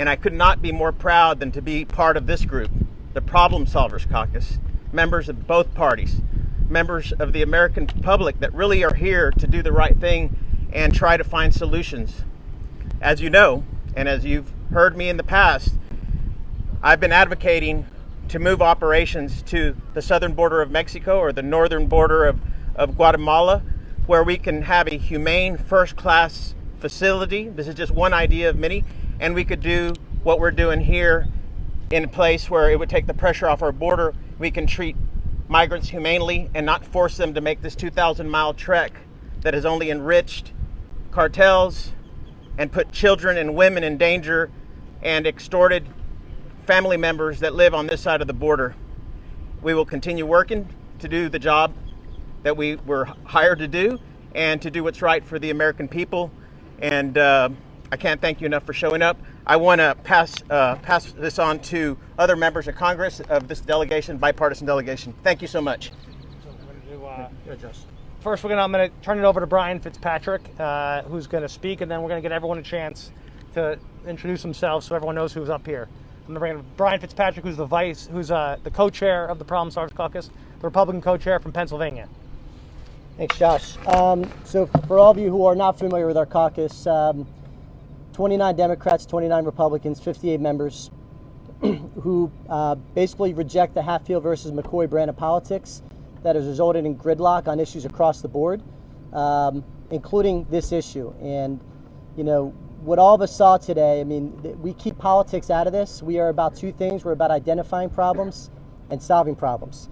And I could not be more proud than to be part of this group, the Problem Solvers Caucus, members of both parties, members of the American public that really are here to do the right thing and try to find solutions. As you know, and as you've heard me in the past, I've been advocating to move operations to the southern border of Mexico or the northern border of Guatemala, where we can have a humane first-class facility. This is just one idea of many, and we could do what we're doing here in a place where it would take the pressure off our border. We can treat migrants humanely and not force them to make this 2,000-mile trek that has only enriched cartels and put children and women in danger and extorted family members that live on this side of the border. We will continue working to do the job that we were hired to do and to do what's right for the American people. And I can't thank you enough for showing up. I want to pass this on to other members of Congress of this delegation, bipartisan delegation. Thank you so much. First, I'm going to turn it over to Brian Fitzpatrick, who's going to speak, and then we're going to get everyone a chance to introduce themselves so everyone knows who's up here. I'm going to bring Brian Fitzpatrick, who's the co-chair of the Problem Solvers Caucus, the Republican co-chair from Pennsylvania. Thanks, Josh. So for all of you who are not familiar with our caucus, 29 Democrats, 29 Republicans, 58 members who basically reject the Hatfield versus McCoy brand of politics that has resulted in gridlock on issues across the board, including this issue. And, you know, what all of us saw today, I mean, we keep politics out of this. We are about two things. We're about identifying problems and solving problems.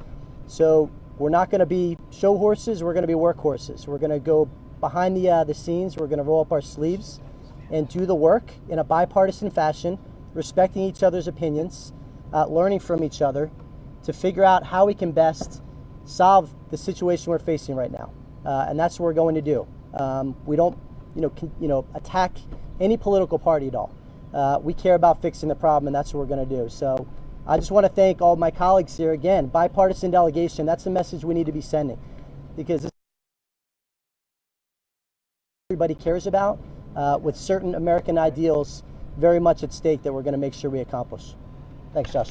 So we're not going to be show horses. We're going to be workhorses. We're going to go behind the scenes. We're going to roll up our sleeves and do the work in a bipartisan fashion, respecting each other's opinions, learning from each other to figure out how we can best solve the situation we're facing right now. And that's what we're going to do. We don't, attack any political party at all. We care about fixing the problem, and that's what we're going to do. So I just want to thank all my colleagues here. Again, bipartisan delegation, that's the message we need to be sending, because this everybody cares about, with certain American ideals very much at stake that we're going to make sure we accomplish. Thanks, Josh.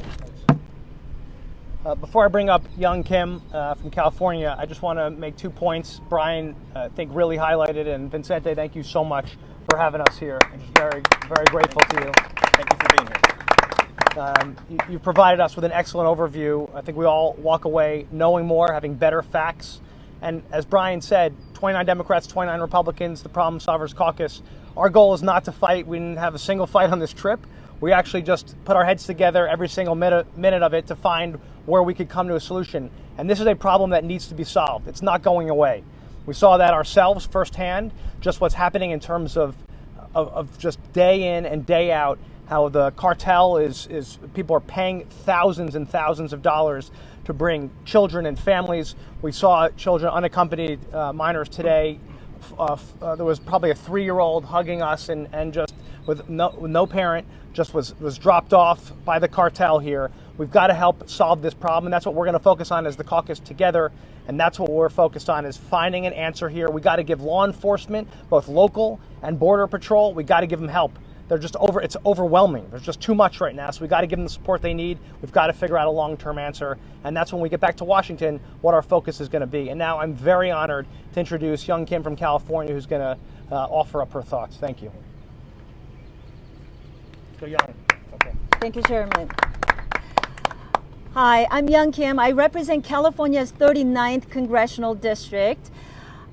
Before I bring up Young Kim from California, I just want to make 2 points. Brian, I think, really highlighted, and Vincente, thank you so much for having us here. I'm very, very grateful to you. Thank you for being here. You provided us with an excellent overview. I think we all walk away knowing more, having better facts. And as Brian said, 29 Democrats, 29 Republicans, the Problem Solvers Caucus. Our goal is not to fight. We didn't have a single fight on this trip. We actually just put our heads together every single minute of it to find where we could come to a solution. And this is a problem that needs to be solved. It's not going away. We saw that ourselves firsthand, just what's happening in terms of just day in and day out, how the cartel is people are paying thousands and thousands of dollars to bring children and families. We saw children, unaccompanied minors today. There was probably a 3-year-old hugging us and just with no parent, just was dropped off by the cartel here. We've got to help solve this problem, and that's what we're going to focus on as the caucus together, and that's what we're focused on, is finding an answer here. We got to give law enforcement, both local and border patrol, we got to give them help. It's overwhelming. There's just too much right now, so we got to give them the support they need. We've got to figure out a long-term answer, and that's when we get back to Washington, what our focus is going to be. And now I'm very honored to introduce Young Kim from California, who's going to offer up her thoughts. Thank you. Go Young. Okay. Thank you, Chairman. Hi, I'm Young Kim. I represent California's 39th Congressional District.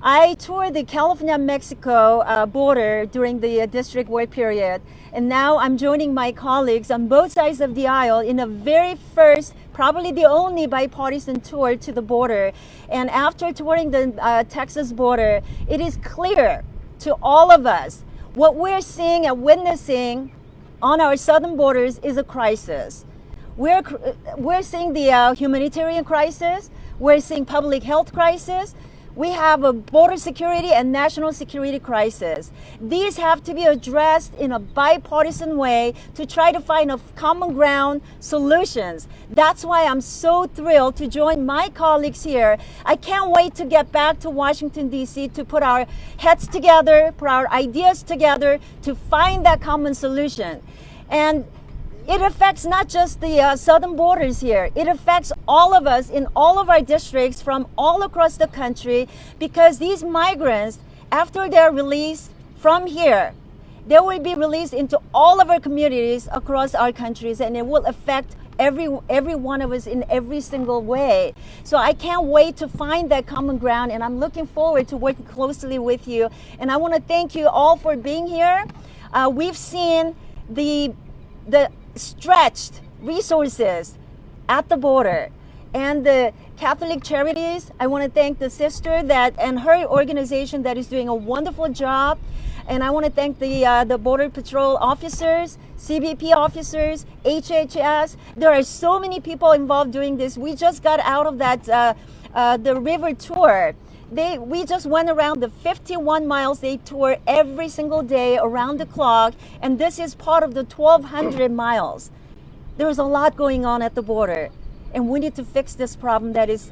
I toured the California-Mexico border during the district work period, and now I'm joining my colleagues on both sides of the aisle in a very first, probably the only bipartisan tour to the border. And after touring the Texas border, it is clear to all of us what we're seeing and witnessing on our southern borders is a crisis. We're seeing the humanitarian crisis. We're seeing public health crisis. We have a border security and national security crisis. These have to be addressed in a bipartisan way to try to find a common ground solutions. That's why I'm so thrilled to join my colleagues here. I can't wait to get back to Washington, D.C. to put our heads together, put our ideas together to find that common solution. And it affects not just the southern borders here. It affects all of us in all of our districts from all across the country, because these migrants, after they're released from here, they will be released into all of our communities across our countries, and it will affect every one of us in every single way. So I can't wait to find that common ground, and I'm looking forward to working closely with you. And I want to thank you all for being here. We've seen the stretched resources at the border, and the Catholic Charities. I want to thank the sister and her organization that is doing a wonderful job. And I want to thank the Border Patrol officers, CBP officers, HHS. There are so many people involved doing this. We just got out of that the river tour. We just went around the 51 miles they tour every single day around the clock, and this is part of the 1,200 miles. There's a lot going on at the border, and we need to fix this problem that is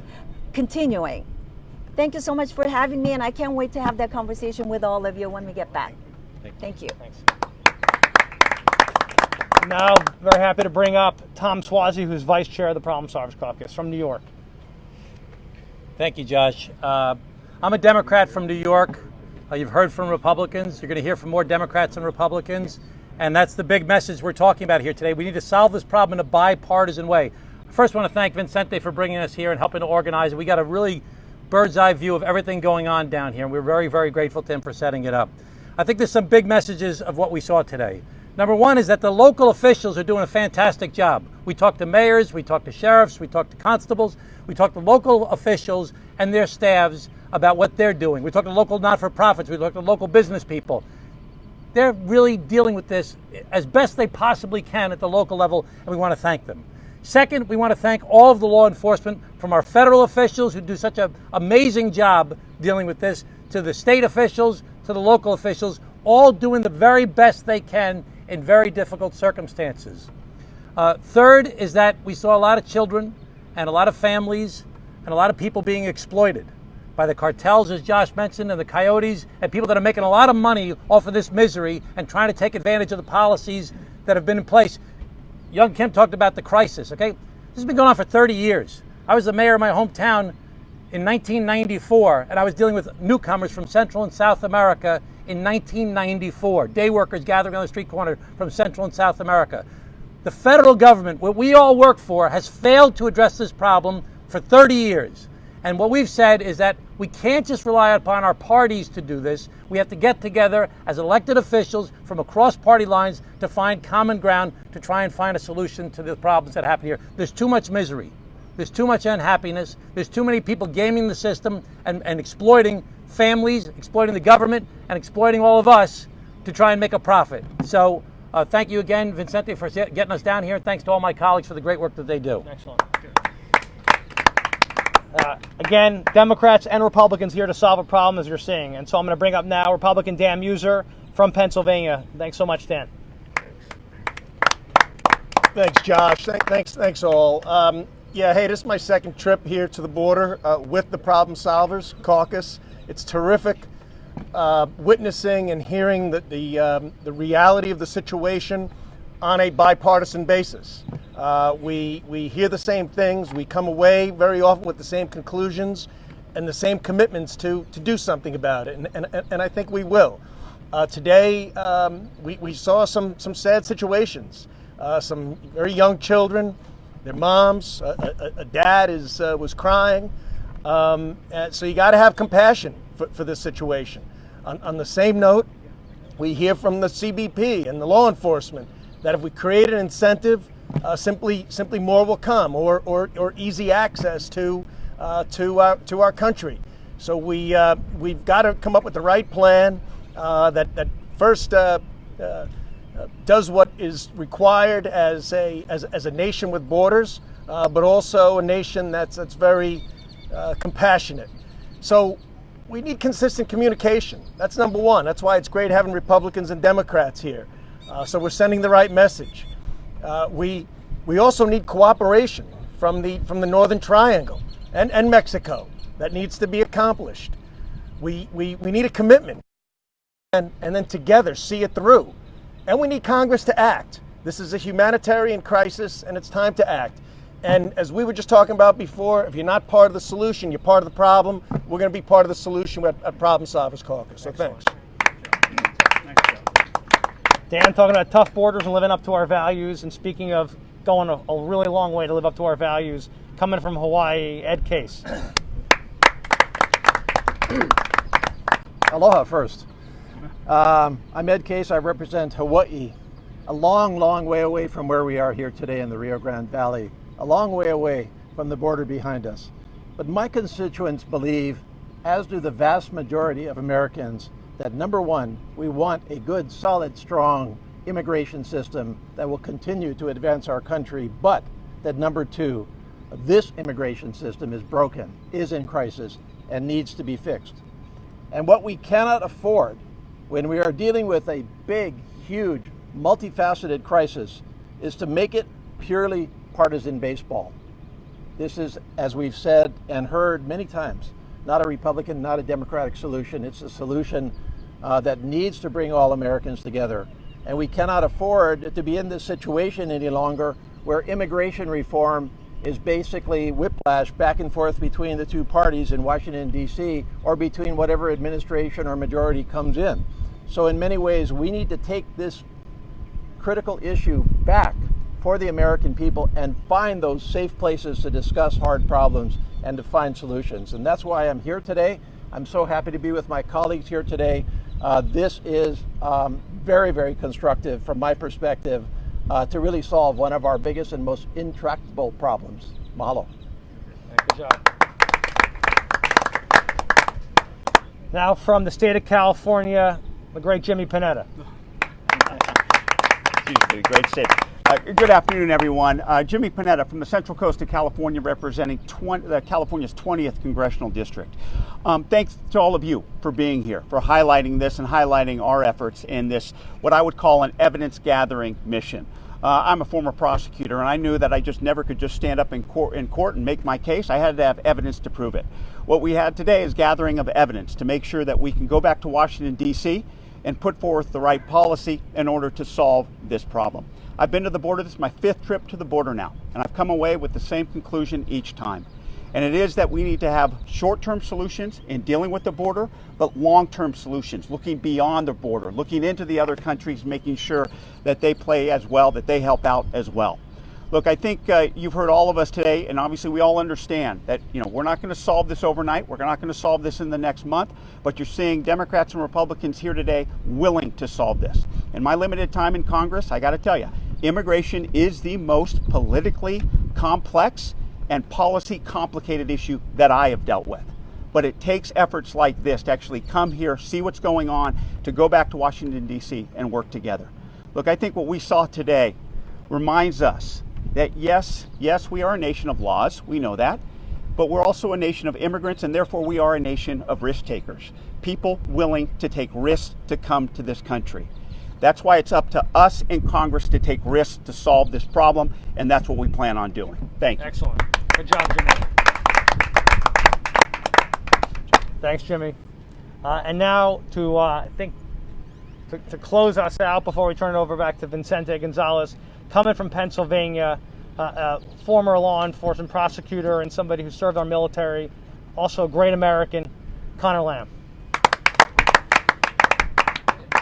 continuing. Thank you so much for having me, and I can't wait to have that conversation with all of you when we get back. Thank you. Thanks. Now, very happy to bring up Tom Swazi, who's Vice Chair of the Problem Solvers Caucus from New York. Thank you, Josh. I'm a Democrat from New York. You've heard from Republicans. You're going to hear from more Democrats and Republicans. And that's the big message we're talking about here today. We need to solve this problem in a bipartisan way. First, I want to thank Vincente for bringing us here and helping to organize it. We got a really bird's eye view of everything going on down here, and we're very, very grateful to him for setting it up. I think there's some big messages of what we saw today. Number one is that the local officials are doing a fantastic job. We talked to mayors, we talked to sheriffs, we talked to constables, we talked to local officials and their staffs about what they're doing. We talked to local not-for-profits, we talked to local business people. They're really dealing with this as best they possibly can at the local level, and we want to thank them. Second, we want to thank all of the law enforcement, from our federal officials who do such an amazing job dealing with this, to the state officials, to the local officials, all doing the very best they can in very difficult circumstances. Third is that we saw a lot of children and a lot of families and a lot of people being exploited by the cartels, as Josh mentioned, and the coyotes, and people that are making a lot of money off of this misery and trying to take advantage of the policies that have been in place. Young Kim talked about the crisis, okay? This has been going on for 30 years. I was the mayor of my hometown in 1994, and I was dealing with newcomers from Central and South America in 1994. Day workers gathering on the street corner from Central and South America. The federal government, what we all work for, has failed to address this problem for 30 years. And what we've said is that we can't just rely upon our parties to do this. We have to get together as elected officials from across party lines to find common ground to try and find a solution to the problems that happen here. There's too much misery. There's too much unhappiness. There's too many people gaming the system and exploiting families, exploiting the government, and exploiting all of us to try and make a profit. So thank you again, Vincente, for getting us down here. Thanks to all my colleagues for the great work that they do. Excellent. Again, Democrats and Republicans here to solve a problem, as you're seeing. And so I'm going to bring up now Republican Dan Muser from Pennsylvania. Thanks so much, Dan. Thanks, Josh. Thanks all. Yeah, hey, this is my second trip here to the border with the Problem Solvers Caucus. It's terrific witnessing and hearing the reality of the situation on a bipartisan basis. We hear the same things. We come away very often with the same conclusions and the same commitments to do something about it, and I think we will. Today, we saw some sad situations. Some very young children, their moms, a dad was crying. So you got to have compassion for this situation. On the same note, we hear from the CBP and the law enforcement that if we create an incentive, simply more will come, or easy access to our country. So we've got to come up with the right plan that first does what is required as a nation with borders, but also a nation that's very compassionate. So we need consistent communication. That's number one. That's why it's great having Republicans and Democrats here. So we're sending the right message. We also need cooperation from the Northern Triangle and Mexico. That needs to be accomplished. We need a commitment, and then together see it through. And we need Congress to act. This is a humanitarian crisis, and it's time to act. And as we were just talking about before, if you're not part of the solution, you're part of the problem. We're going to be part of the solution at Problem Solvers Caucus. So thanks. Dan, talking about tough borders and living up to our values, and speaking of going a really long way to live up to our values, coming from Hawaii, Ed Case. Aloha first. I'm Ed Case. I represent Hawaii, a long, long way away from where we are here today in the Rio Grande Valley, a long way away from the border behind us. But my constituents believe, as do the vast majority of Americans, that number one, we want a good, solid, strong immigration system that will continue to advance our country, but that number two, this immigration system is broken, is in crisis, and needs to be fixed. And what we cannot afford when we are dealing with a big, huge, multifaceted crisis is to make it purely partisan baseball. This is, as we've said and heard many times, not a Republican, not a Democratic solution. It's a solution that needs to bring all Americans together. And we cannot afford to be in this situation any longer where immigration reform is basically whiplash back and forth between the two parties in Washington, D.C., or between whatever administration or majority comes in. So in many ways, we need to take this critical issue back for the American people and find those safe places to discuss hard problems and to find solutions. And that's why I'm here today. I'm so happy to be with my colleagues here today. This is very, very constructive from my perspective to really solve one of our biggest and most intractable problems. Mahalo. Good job. Now from the state of California, the great Jimmy Panetta. Excuse me, great state. Good afternoon, everyone. Jimmy Panetta from the Central Coast of California, representing California's 20th Congressional District. Thanks to all of you for being here, for highlighting this and highlighting our efforts in this, what I would call an evidence gathering mission. I'm a former prosecutor, and I knew that I just never could just stand up in court and make my case. I had to have evidence to prove it. What we had today is gathering of evidence to make sure that we can go back to Washington, D.C. and put forth the right policy in order to solve this problem. I've been to the border. This is my 5th trip to the border now, and I've come away with the same conclusion each time. And it is that we need to have short-term solutions in dealing with the border, but long-term solutions, looking beyond the border, looking into the other countries, making sure that they play as well, that they help out as well. Look, I think you've heard all of us today, and obviously we all understand that we're not going to solve this overnight. We're not going to solve this in the next month, but you're seeing Democrats and Republicans here today willing to solve this. In my limited time in Congress, I got to tell you, immigration is the most politically complex and policy complicated issue that I have dealt with. But it takes efforts like this to actually come here, see what's going on, to go back to Washington, D.C. and work together. Look, I think what we saw today reminds us that yes, we are a nation of laws, we know that, but we're also a nation of immigrants, and therefore we are a nation of risk takers, people willing to take risks to come to this country. That's why it's up to us in Congress to take risks to solve this problem, and that's what we plan on doing. Thank you. Excellent. Good job, Jimmy. Thanks, Jimmy. And now to close us out before we turn it over back to Vicente Gonzalez, coming from Pennsylvania, former law enforcement prosecutor and somebody who served our military, also a great American, Connor Lamb.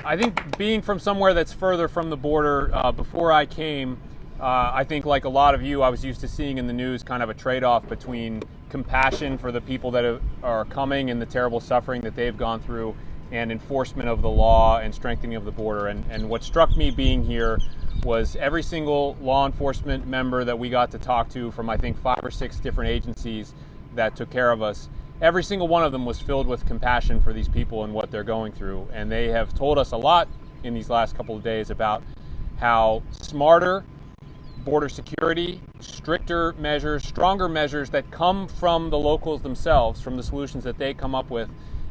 I think being from somewhere that's further from the border, before I came, I think like a lot of you, I was used to seeing in the news kind of a trade-off between compassion for the people that are coming and the terrible suffering that they've gone through, and enforcement of the law and strengthening of the border. And what struck me being here was every single law enforcement member that we got to talk to from, I think, 5 or 6 different agencies that took care of us. Every single one of them was filled with compassion for these people and what they're going through. And they have told us a lot in these last couple of days about how smarter border security, stricter measures, stronger measures that come from the locals themselves, from the solutions that they come up with,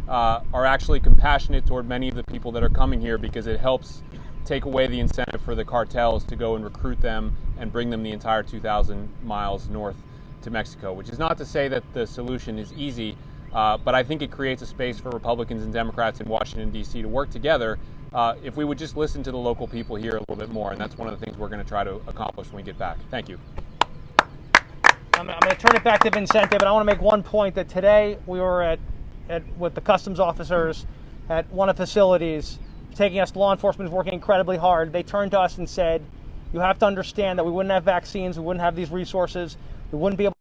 are actually compassionate toward many of the people that are coming here, because it helps take away the incentive for the cartels to go and recruit them and bring them the entire 2,000 miles north to Mexico, which is not to say that the solution is easy, but I think it creates a space for Republicans and Democrats in Washington, D.C. to work together if we would just listen to the local people here a little bit more, and that's one of the things we're going to try to accomplish when we get back. Thank you. I'm going to turn it back to Vincente, but I want to make one point that today we were with the customs officers at one of the facilities, taking us, law enforcement is working incredibly hard. They turned to us and said, you have to understand that we wouldn't have vaccines, we wouldn't have these resources, we wouldn't be able to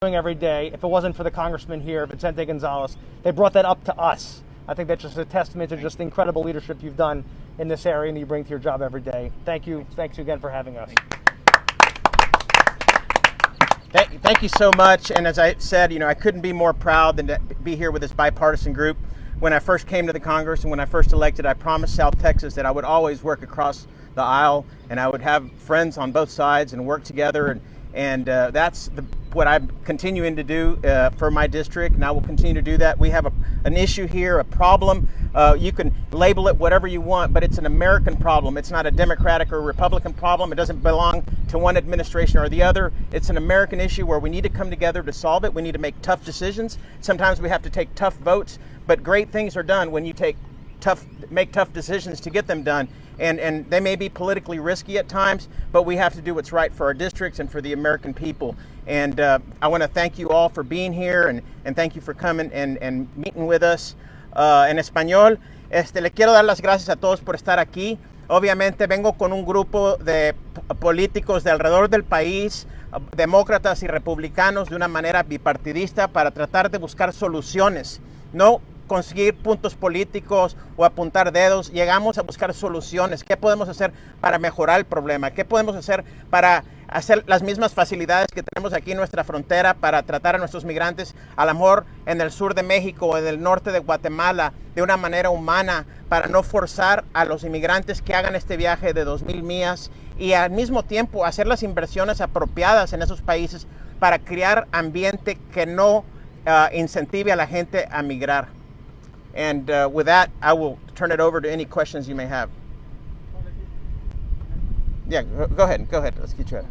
do doing every day if it wasn't for the congressman here, Vicente Gonzalez. They brought that up to us. I think that's just a testament to just the incredible leadership you've done in this area and you bring to your job every day. Thank you. Thanks again for having us. Thank you so much. And as I said, I couldn't be more proud than to be here with this bipartisan group. When I first came to the Congress and when I first elected, I promised South Texas that I would always work across the aisle and I would have friends on both sides and work together. And that's what I'm continuing to do for my district, and I will continue to do that. We have an issue here, a problem. You can label it whatever you want, but it's an American problem. It's not a Democratic or Republican problem. It doesn't belong to one administration or the other. It's an American issue where we need to come together to solve it. We need to make tough decisions. Sometimes we have to take tough votes, but great things are done when you make tough decisions to get them done. And they may be politically risky at times, but we have to do what's right for our districts and for the American people. And I want to thank you all for being here and thank you for coming and meeting with us. En español, le quiero dar las gracias a todos por estar aquí. Obviamente vengo con un grupo de políticos de alrededor del país, demócratas y republicanos, de una manera bipartidista para tratar de buscar soluciones. No conseguir puntos políticos o apuntar dedos, llegamos a buscar soluciones. ¿Qué podemos hacer para mejorar el problema? ¿Qué podemos hacer para hacer las mismas facilidades que tenemos aquí en nuestra frontera para tratar a nuestros migrantes, a lo mejor en el sur de México o en el norte de Guatemala, de una manera humana, para no forzar a los inmigrantes que hagan este viaje de 2,000 millas y al mismo tiempo hacer las inversiones apropiadas en esos países para crear ambiente que no incentive a la gente a migrar? And with that, I will turn it over to any questions you may have. Yeah, go ahead. Let's get you at it.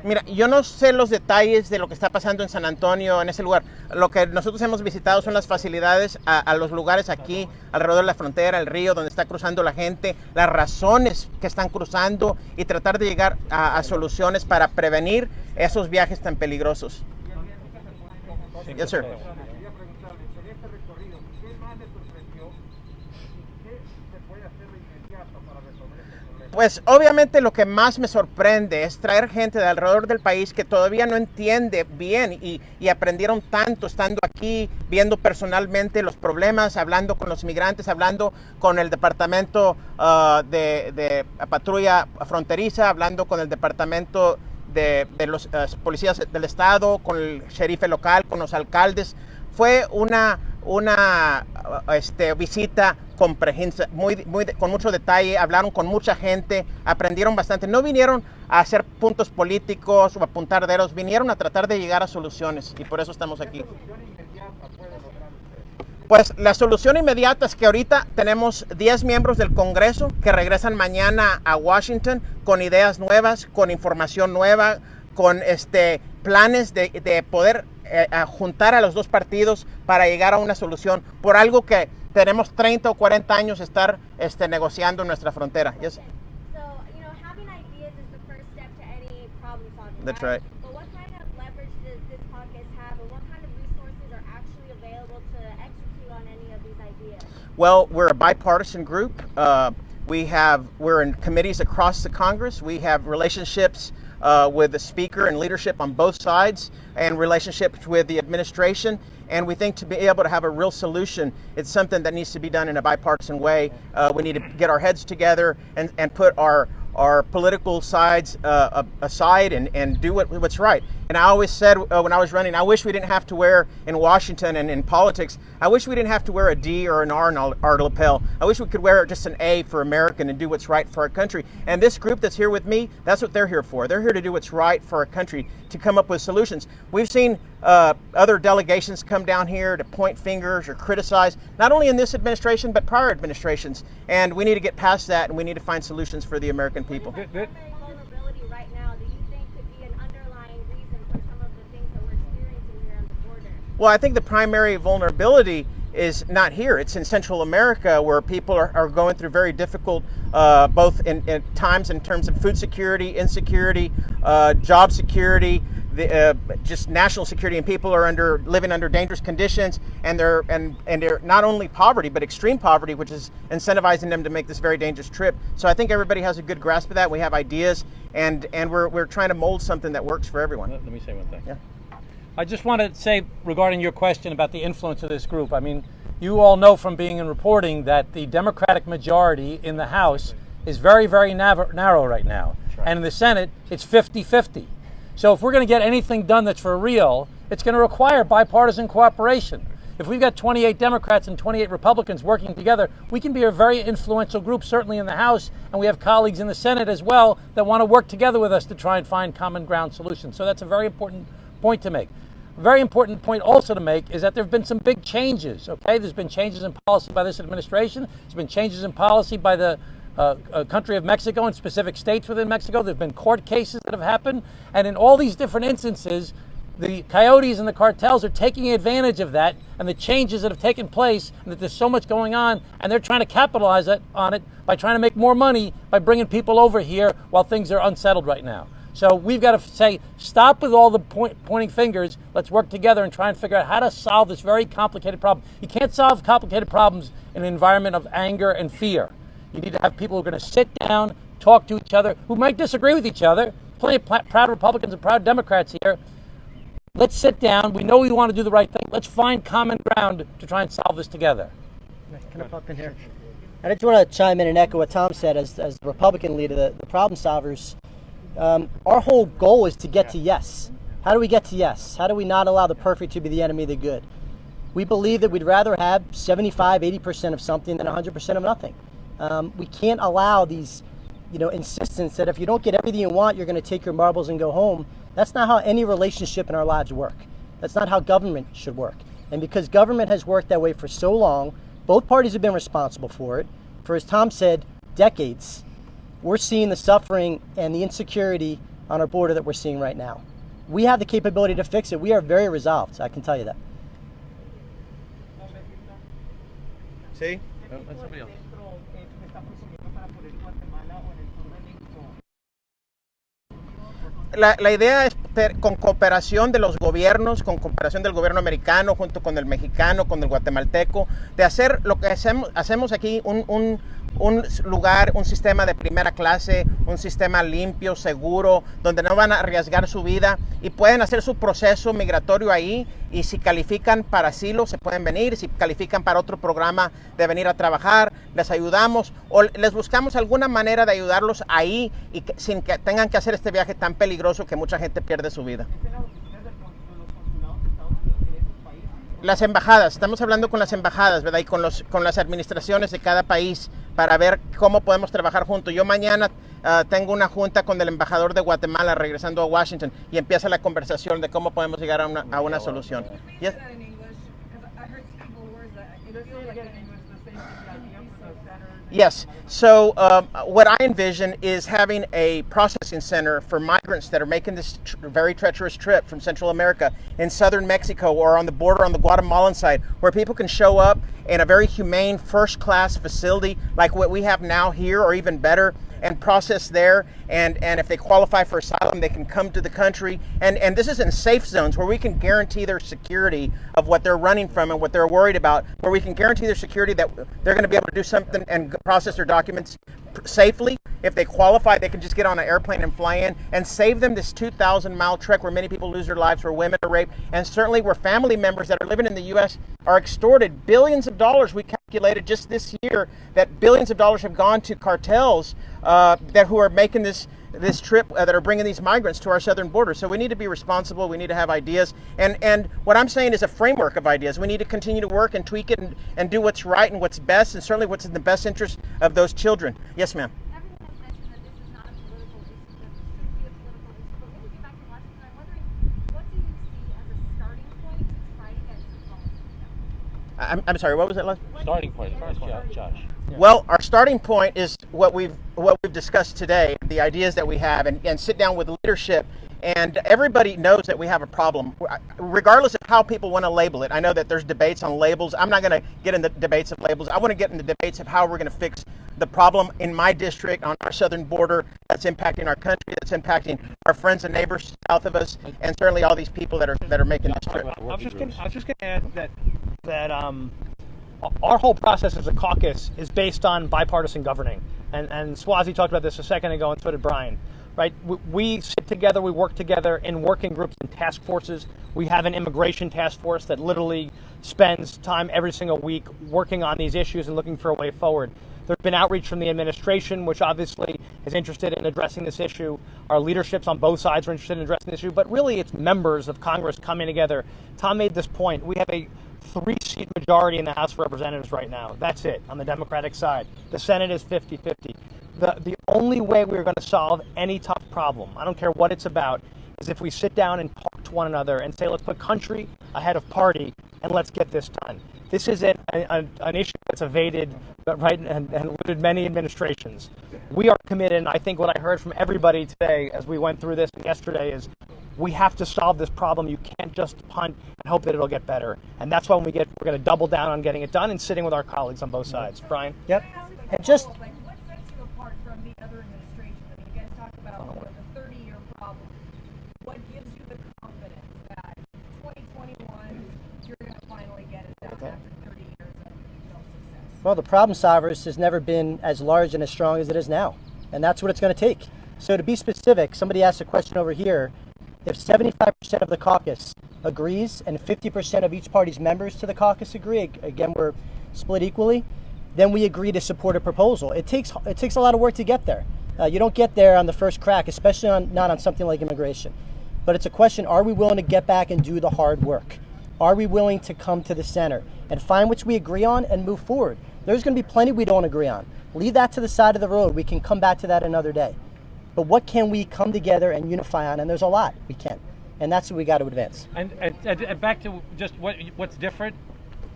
Mira, yo no sé los detalles de lo que está pasando en San Antonio, en ese lugar. Lo que nosotros hemos visitado son las facilidades a los lugares aquí, alrededor de la frontera, el río donde está cruzando la gente, las razones que están cruzando y tratar de llegar a soluciones para prevenir esos viajes tan peligrosos. Yes, sir. Pues obviamente lo que más me sorprende es traer gente de alrededor del país que todavía no entiende bien y aprendieron tanto estando aquí, viendo personalmente los problemas, hablando con los migrantes, hablando con el departamento de patrulla fronteriza, hablando con el departamento de los policías del estado, con el sheriff local, con los alcaldes. Fue una visita comprehensiva, con mucho detalle, hablaron con mucha gente, aprendieron bastante. No vinieron a hacer puntos políticos o apuntar dedos, vinieron a tratar de llegar a soluciones y por eso estamos aquí. Pues la solución inmediata es que ahorita tenemos 10 miembros del Congreso que regresan mañana a Washington con ideas nuevas, con información nueva, con planes de poder juntar a los dos partidos para llegar a una solución por algo que tenemos 30 o 40 años estar negociando en nuestra frontera. Yes? So, having ideas is the first step to any problem solving. That's right. But what kind of leverage does this caucus have, and what kind of resources are actually available to execute on any of these ideas? Well, we're a bipartisan group. We're in committees across the Congress. We have relationships with the Speaker and leadership on both sides and relationships with the administration. And we think to be able to have a real solution, it's something that needs to be done in a bipartisan way. We need to get our heads together and put our political sides aside and do what's right. And I always said when I was running, I wish we didn't have to wear in Washington and in politics, I wish we didn't have to wear a D or an R in our lapel. I wish we could wear just an A for American and do what's right for our country. And this group that's here with me, that's what they're here for. They're here to do what's right for our country, to come up with solutions. We've seen other delegations come down here to point fingers or criticize, not only in this administration, but prior administrations. And we need to get past that and we need to find solutions for the American people. Vulnerability right now. Do Well, I think the primary vulnerability is not here. It's in Central America, where people are going through very difficult, both in times in terms of food security, insecurity, job security, just national security, and people are living under dangerous conditions, and they're not only poverty but extreme poverty, which is incentivizing them to make this very dangerous trip. So I think everybody has a good grasp of that. We have ideas, and we're trying to mold something that works for everyone. Let me say one thing. Yeah. I just want to say regarding your question about the influence of this group, I mean, you all know from being in reporting that the Democratic majority in the House is very, very narrow right now. Right. And in the Senate, it's 50-50. So if we're going to get anything done that's for real, it's going to require bipartisan cooperation. If we've got 28 Democrats and 28 Republicans working together, we can be a very influential group, certainly in the House, and we have colleagues in the Senate as well that want to work together with us to try and find common ground solutions. So that's a very important point to make. A very important point also to make is that there have been some big changes, okay? There's been changes in policy by this administration. There's been changes in policy by the country of Mexico and specific states within Mexico. There've been court cases that have happened. And in all these different instances, the coyotes and the cartels are taking advantage of that and the changes that have taken place, and that there's so much going on, and they're trying to capitalize on it by trying to make more money by bringing people over here while things are unsettled right now. So we've got to say, stop with all the pointing fingers. Let's work together and try and figure out how to solve this very complicated problem. You can't solve complicated problems in an environment of anger and fear. You need to have people who are going to sit down, talk to each other, who might disagree with each other. Plenty of proud Republicans and proud Democrats here. Let's sit down. We know we want to do the right thing. Let's find common ground to try and solve this together. Can I pop in here? I just want to chime in and echo what Tom said as the Republican leader, the problem solvers. Our whole goal is to get to yes. How do we get to yes? How do we not allow the perfect to be the enemy of the good? We believe that we'd rather have 75, 80% of something than 100% of nothing. We can't allow these, insistence that if you don't get everything you want, you're going to take your marbles and go home. That's not how any relationship in our lives work. That's not how government should work. And because government has worked that way for so long, both parties have been responsible for it. For, as Tom said, decades. We're seeing the suffering and the insecurity on our border that we're seeing right now. We have the capability to fix it. We are very resolved, I can tell you that. See? La idea es con cooperación de los gobiernos, con cooperación del gobierno americano junto con el mexicano, con el guatemalteco, de hacer lo que hacemos aquí, un lugar, un sistema de primera clase, un sistema limpio, seguro, donde no van a arriesgar su vida y pueden hacer su proceso migratorio ahí, y si califican para asilo se pueden venir, si califican para otro programa de venir a trabajar, les ayudamos o les buscamos alguna manera de ayudarlos ahí y sin que tengan que hacer este viaje tan peligroso que mucha gente pierde su vida. Las embajadas, estamos hablando con las embajadas, ¿verdad? Y con las administraciones de cada país para ver cómo podemos trabajar juntos. Yo mañana tengo una junta con el embajador de Guatemala regresando a Washington y empieza la conversación de cómo podemos llegar a una solución. Yes? Yes. So what I envision is having a processing center for migrants that are making this very treacherous trip from Central America in southern Mexico or on the border on the Guatemalan side, where people can show up in a very humane first-class facility like what we have now here, or even better, and process there, and if they qualify for asylum, they can come to the country, and this is in safe zones where we can guarantee their security of what they're running from and what they're worried about, where we can guarantee their security that they're going to be able to do something and process their documents safely. If they qualify, they can just get on an airplane and fly in and save them this 2,000-mile trek where many people lose their lives, where women are raped, and certainly where family members that are living in the U.S. are extorted. Billions of dollars, we calculated just this year that billions of dollars have gone to cartels who are making this trip, that are bringing these migrants to our southern border. So we need to be responsible. We need to have ideas. And what I'm saying is a framework of ideas. We need to continue to work and tweak it and do what's right and what's best, and certainly what's in the best interest of those children. Yes, ma'am. I'm sorry, what was that last? Starting point, Josh. Well, our starting point is what we've discussed today, the ideas that we have, and sit down with leadership. And everybody knows that we have a problem, regardless of how people want to label it. I know that there's debates on labels. I'm not going to get into debates of labels. I want to get into debates of how we're going to fix the problem in my district, on our southern border, that's impacting our country, that's impacting our friends and neighbors south of us, and certainly all these people that are making this trip. I was just going to add that our whole process as a caucus is based on bipartisan governing, and Swazi talked about this a second ago, and so did Brian. Right, we sit together, we work together in working groups and task forces. We have an immigration task force that literally spends time every single week working on these issues and looking for a way forward. There's been outreach from the administration, which obviously is interested in addressing this issue. Our leaderships on both sides are interested in addressing this issue, but really it's members of Congress coming together. Tom made this point. We have a 3-seat majority in the House of Representatives right now. That's it on the Democratic side. The Senate is 50-50. The only way we're going to solve any tough problem, I don't care what it's about, is if we sit down and talk to one another and say, let's put country ahead of party and let's get this done. This is an issue that's evaded, right, and eluded many administrations. We are committed, and I think what I heard from everybody today as we went through this yesterday is we have to solve this problem. You can't just punt and hope that it'll get better. And that's why we're going to double down on getting it done and sitting with our colleagues on both sides. Brian? Yep. And just What sets you apart from the other administrations? I mean, you guys talk about the 30-year problem. What gives you the confidence that 2021 you're going to finally get it done after 30 years of no success? Well, the Problem Solvers has never been as large and as strong as it is now, and that's what it's going to take. So to be specific, somebody asked a question over here. If 75% of the caucus agrees and 50% of each party's members to the caucus agree, again, we're split equally, then we agree to support a proposal. It takes a lot of work to get there. You don't get there on the first crack, especially not on something like immigration. But it's a question, are we willing to get back and do the hard work? Are we willing to come to the center and find which we agree on and move forward? There's going to be plenty we don't agree on. Leave that to the side of the road. We can come back to that another day. But what can we come together and unify on? And there's a lot we can. And that's what we got to advance. And back to just what's different.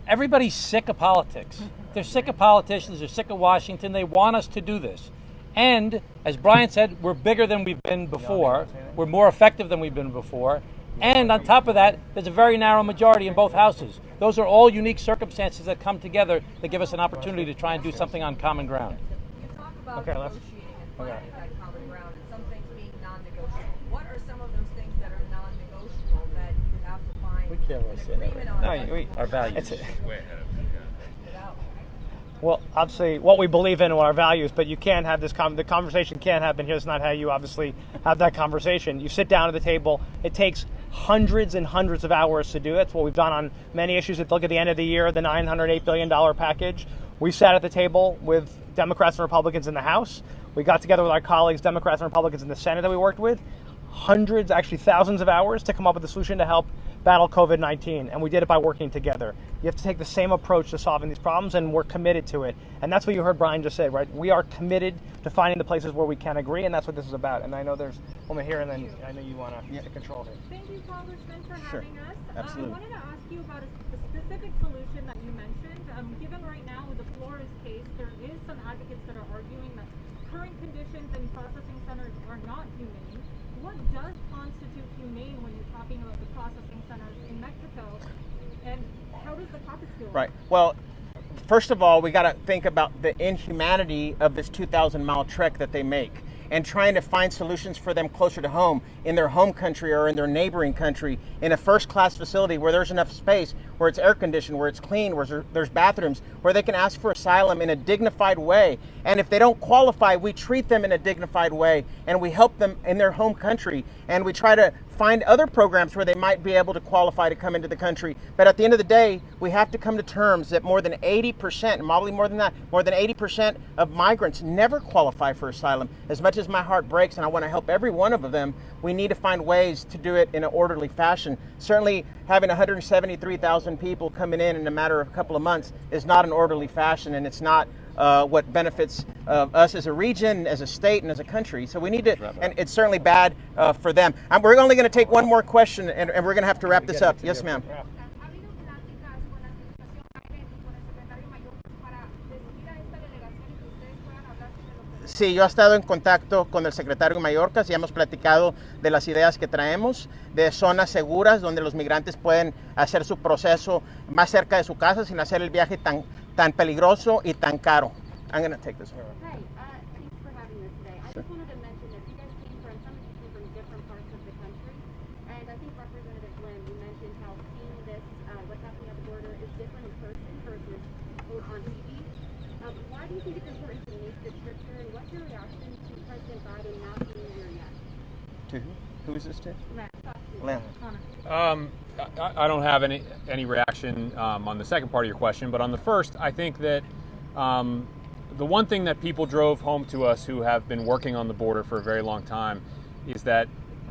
Everybody's sick of politics. They're sick of politicians. They're sick of Washington. They want us to do this. And as Brian said, we're bigger than we've been before. We're more effective than we've been before. And on top of that, there's a very narrow majority in both houses. Those are all unique circumstances that come together that give us an opportunity to try and do something on common ground. You talk about negotiating and finding that common ground and some things being non-negotiable. What are some of those things that are non-negotiable that you have to find an agreement on? Our values. Well, obviously, what we believe in are our values, but you can't have this the conversation can't happen. Here's not how you obviously have that conversation. You sit down at the table. It takes hundreds and hundreds of hours to do it. That's what we've done on many issues. Look at the end of the year, the $908 billion package. We sat at the table with Democrats and Republicans in the House. We got together with our colleagues, Democrats and Republicans in the Senate that we worked with. Hundreds, actually thousands of hours to come up with a solution to help battle COVID-19, and we did it by working together. You have to take the same approach to solving these problems, and we're committed to it. And that's what you heard Brian just say, right? We are committed to finding the places where we can agree, and that's what this is about. And I know there's a woman here, and then I know you want to get control here. Thank you, Congressman, for having us. Absolutely. I wanted to ask you about a specific solution that you mentioned. Given right now with the Flores case, there is some advocates that are arguing that current conditions in processing centers are not humane. What does constitute humane when you're talking about the processing centers in Mexico, and how does the caucus feel? Right. Well, first of all, we got to think about the inhumanity of this 2,000-mile trek that they make, and trying to find solutions for them closer to home, in their home country or in their neighboring country, in a first-class facility where there's enough space, where it's air-conditioned, where it's clean, where there's bathrooms, where they can ask for asylum in a dignified way. And if they don't qualify, we treat them in a dignified way, and we help them in their home country, and we try to find other programs where they might be able to qualify to come into the country. But at the end of the day, we have to come to terms that more than 80%, and probably more than that, more than 80% of migrants never qualify for asylum. As much as my heart breaks and I want to help every one of them, we need to find ways to do it in an orderly fashion. Certainly having 173,000 people coming in a matter of a couple of months is not an orderly fashion, and it's not what benefits us as a region, as a state, and as a country. So we need to, and it's certainly bad for them. We're only going to take one more question, and we're going to have to wrap this up. Yes, ma'am. Sí, yo he estado en contacto con el secretario Mayorkas y hemos platicado de las ideas que traemos, de zonas seguras donde los migrantes pueden hacer su proceso más cerca de su casa sin hacer el viaje tan peligroso y tan caro. I'm going to take this one. Hi, thanks for having us today. I just wanted to mention that you guys came from, some of you came from different parts of the country, and I think Representative Lim, you mentioned how seeing this, what's happening at the border is different in person versus on TV. Why do you think it's important to make this trip here, and what's your reaction to President Biden not being here yet? To who? Who is this to? Lim. I don't have any reaction on the second part of your question, but on the first, I think that the one thing that people drove home to us who have been working on the border for a very long time is that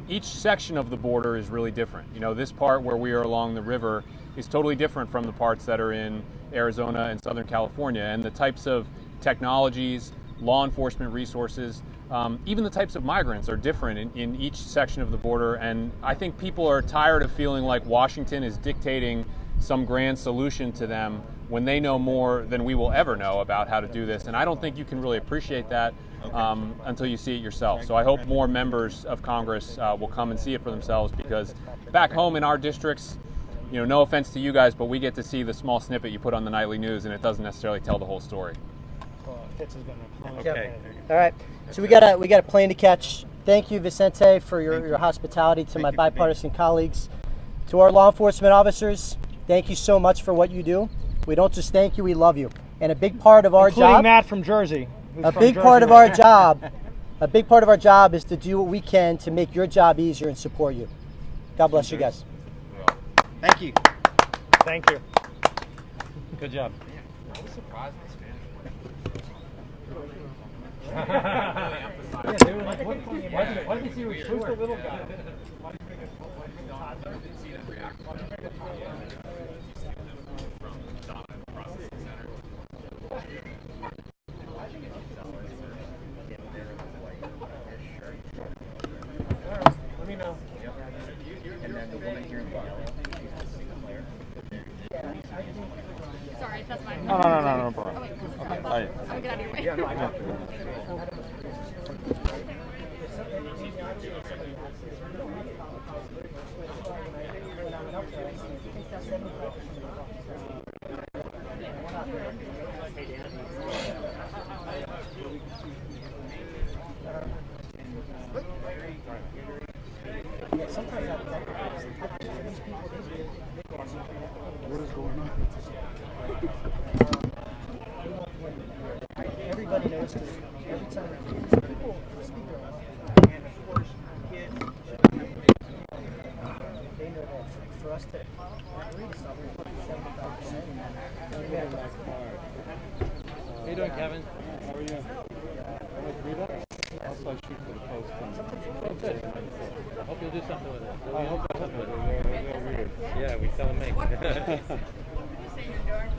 each section of the border is really different. You know, this part where we are along the river is totally different from the parts that are in Arizona and Southern California, and the types of technologies, law enforcement resources, even the types of migrants are different in each section of the border. And I think people are tired of feeling like Washington is dictating some grand solution to them when they know more than we will ever know about how to do this. And I don't think you can really appreciate that until you see it yourself. So I hope more members of Congress will come and see it for themselves, because back home in our districts, you know, no offense to you guys, but we get to see the small snippet you put on the nightly news, and it doesn't necessarily tell the whole story. Okay. All right. So we got a plane to catch. Thank you, Vicente, for your hospitality to my bipartisan colleagues. To our law enforcement officers, thank you so much for what you do. We don't just thank you, we love you. And a big part of our Including job, Matt from Jersey. a big part of our job is to do what we can to make your job easier and support you. God bless you guys. Thank you. Thank you. Good job. I was surprised the Spanish Why did you see who's the little guy? Let me know. Sorry, that's mine. No problem. Oh, wait. Okay. I'll get out of your way. Yeah, no, I know. What is going on? Everybody knows this. Every time people speak and of course they know that for us to agree to something, 75%. How you doing, Kevin? How are you? Also, I shoot for the post. Oh, good. I hope you'll do something with it. I hope I hope it. They're weird. Yeah, we sell them make. What would you say you're doing?